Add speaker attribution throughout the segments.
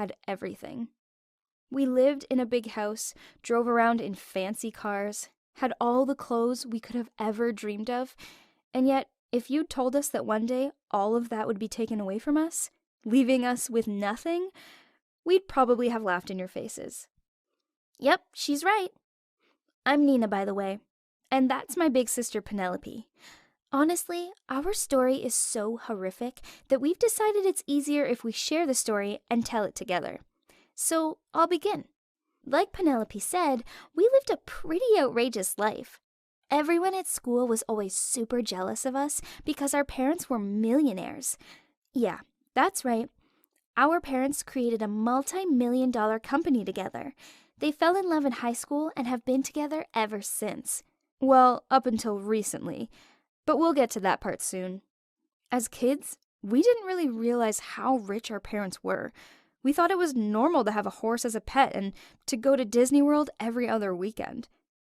Speaker 1: had everything. We lived in a big house, drove around in fancy cars, had all the clothes we could have ever dreamed of, and yet, if you told us that one day all of that would be taken away from us, leaving us with nothing, we'd probably have laughed in your faces. Yep, she's right. I'm Nina, by the way, and that's my big sister Penelope. Honestly, our story is so horrific that we've decided it's easier if we share the story and tell it together. So, I'll begin. Like Penelope said, we lived a pretty outrageous life. Everyone at school was always super jealous of us because our parents were millionaires. Yeah, that's right. Our parents created a multi-million-dollar company together. They fell in love in high school and have been together ever since. Well, up until recently. But we'll get to that part soon. As kids, we didn't really realize how rich our parents were. We thought it was normal to have a horse as a pet and to go to Disney World every other weekend.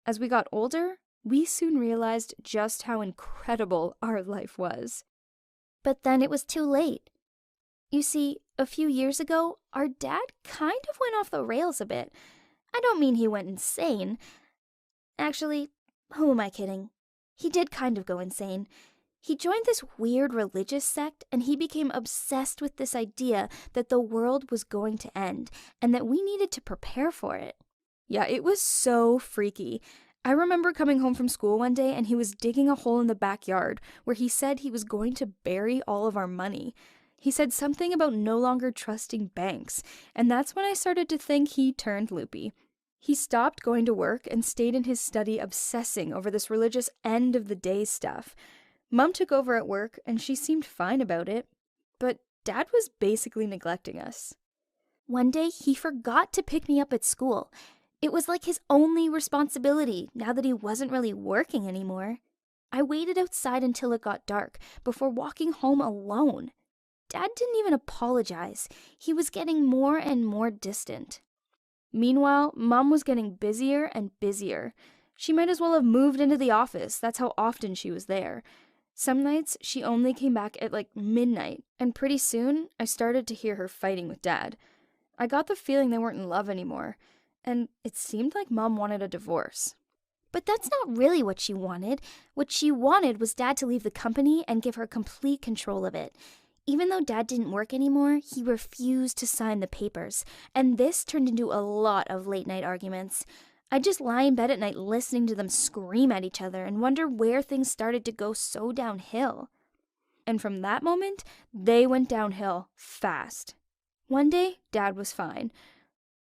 Speaker 1: As we got older, we soon realized just how incredible our life was. But then it was too late. You see, a few years ago, our dad kind of went off the rails a bit. I don't mean he went insane. Actually, who am I kidding? He did kind of go insane. He joined this weird religious sect, and he became obsessed with this idea that the world was going to end, and that we needed to prepare for it. Yeah, it was so freaky. I remember coming home from school one day, and he was digging a hole in the backyard, where he said he was going to bury all of our money. He said something about no longer trusting banks, and that's when I started to think he turned loopy. He stopped going to work and stayed in his study obsessing over this religious end-of-the-day stuff. Mom took over at work, and she seemed fine about it, but Dad was basically neglecting us. One day, he forgot to pick me up at school. It was like his only responsibility now that he wasn't really working anymore. I waited outside until it got dark before walking home alone. Dad didn't even apologize. He was getting more and more distant. Meanwhile, Mom was getting busier and busier. She might as well have moved into the office. That's how often she was there. Some nights, she only came back at like midnight, and pretty soon, I started to hear her fighting with Dad. I got the feeling they weren't in love anymore, and it seemed like Mom wanted a divorce. But that's not really what she wanted. What she wanted was Dad to leave the company and give her complete control of it. Even though Dad didn't work anymore, he refused to sign the papers, and this turned into a lot of late-night arguments. I'd just lie in bed at night listening to them scream at each other and wonder where things started to go so downhill. And from that moment, they went downhill fast. One day, Dad was fine.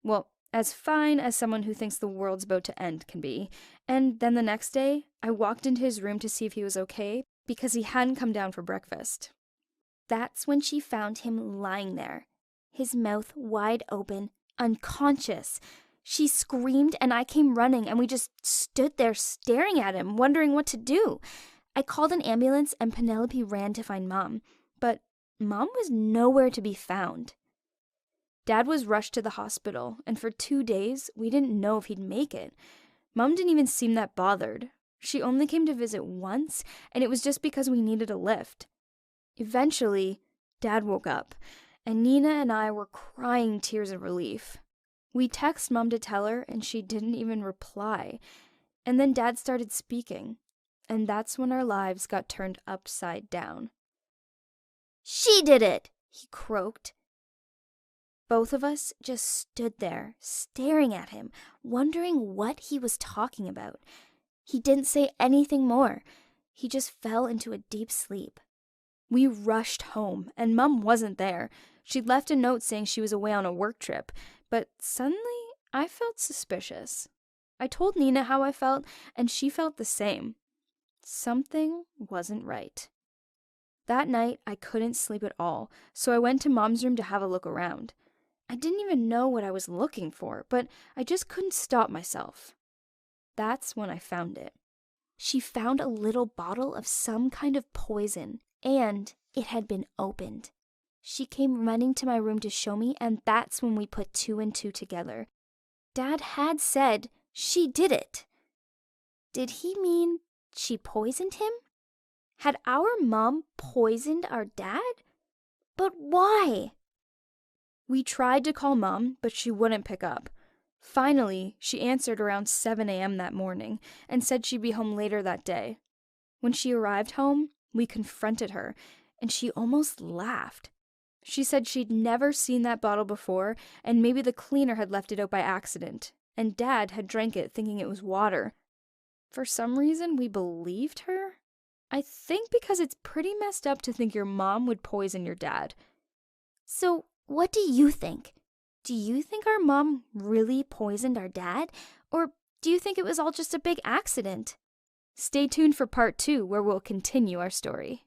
Speaker 1: Well, as fine as someone who thinks the world's about to end can be. And then the next day, I walked into his room to see if he was okay because he hadn't come down for breakfast. That's when she found him lying there, his mouth wide open, unconscious. She screamed and I came running and we just stood there staring at him, wondering what to do. I called an ambulance and Penelope ran to find Mom, but Mom was nowhere to be found. Dad was rushed to the hospital, and for 2 days, we didn't know if he'd make it. Mom didn't even seem that bothered. She only came to visit once, and it was just because we needed a lift. Eventually, Dad woke up, and Nina and I were crying tears of relief. We texted Mom to tell her, and she didn't even reply. And then Dad started speaking, and that's when our lives got turned upside down. "She did it!" he croaked. Both of us just stood there, staring at him, wondering what he was talking about. He didn't say anything more. He just fell into a deep sleep. We rushed home, and Mom wasn't there. She'd left a note saying she was away on a work trip, but suddenly I felt suspicious. I told Nina how I felt, and she felt the same. Something wasn't right. That night, I couldn't sleep at all, so I went to Mom's room to have a look around. I didn't even know what I was looking for, but I just couldn't stop myself. That's when I found it. She found a little bottle of some kind of poison, and it had been opened. She came running to my room to show me, and that's when we put 2 and 2 together. Dad had said she did it. Did he mean she poisoned him? Had our mom poisoned our dad? But why? We tried to call Mom, but she wouldn't pick up. Finally, she answered around 7 a.m. that morning and said she'd be home later that day. When she arrived home, we confronted her, and she almost laughed. She said she'd never seen that bottle before, and maybe the cleaner had left it out by accident, and Dad had drank it thinking it was water. For some reason, we believed her? I think because it's pretty messed up to think your mom would poison your dad.
Speaker 2: So, what do you think?
Speaker 1: Do you think our mom really poisoned our dad? Or do you think it was all just a big accident? Stay tuned for part 2, where we'll continue our story.